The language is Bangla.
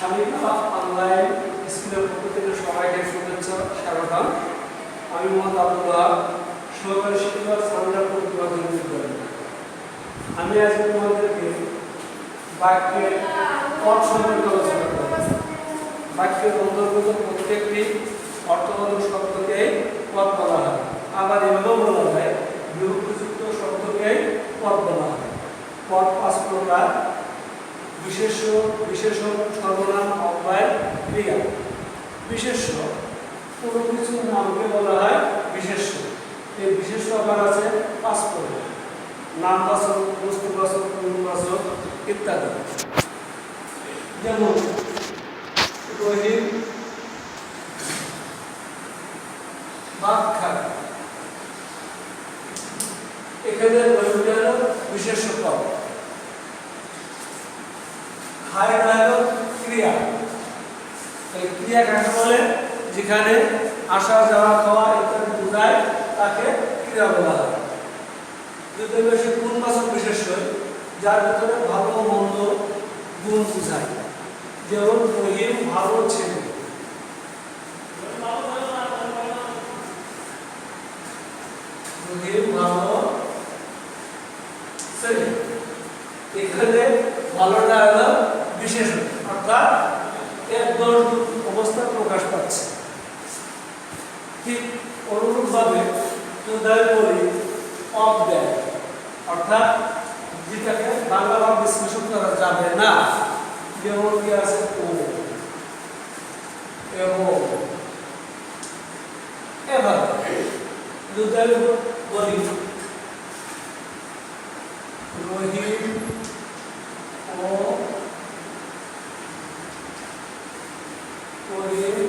স্বামীকা অনলাইন স্কুলের পক্ষ থেকে সবাইকে শুভেচ্ছা স্বাগতম। আমি মোহাম্মদ আব্দুল্লাহ, সহকারী শিক্ষক সান্দারপুর বিভাগীয় বিদ্যালয়। আমি আজ তোমাদেরকে বাক্যের পদ সম্পর্কে আলোচনা করব। বাক্যের অন্তর্গত প্রত্যেকটি অর্থবোধক শব্দকে পদ বলা হয়, আবার এভাবেও বলা হয় বিভক্তিযুক্ত শব্দকে পদ বলা হয়। পদ 5 প্রকার: বিশেষ্য, বিশেষণ, সর্বনাম, অব্যয়, ক্রিয়া। বিশেষ্য কোনো কিছুর নামকে বলা হয় বিশেষ্য। এই বিশেষ্য আবার আছে 5 প্রকার: নামবাচক, বস্তুবাচক, পূর্ণবাচক ইত্যাদি। যেমন রহিম ভাত খায়, এখানে রহিমটা হলো বিশেষ্য পদ। খায় হলো ক্রিয়া। এই ক্রিয়া কাকে বলে? যেখানে আসা যাওয়া খাওয়া ইত্যাদি বোঝায় তাকে ক্রিয়া বলা হয়। যদি বেশি গুণবাচক বিশেষ্য, যার ভিতরে ভালো মন্দ গুণ বোঝায়, যেমন রহিম ভালো ছেলে। রহিম ভালো ছেলে, এখানে ভালোটা হলো বিশেষণ, অর্থাৎ এক দল অবস্থা প্রকাশ পাচ্ছে। ঠিক অনুরূপভাবে যদি বলি অব্যয়, অর্থাৎ যেটাকে বাংলা ভাব বিশ্লেষণ করা যাবে না, যেমন কি আছে ও এবং এভাবে। যদি বলি রহিম ও রহিম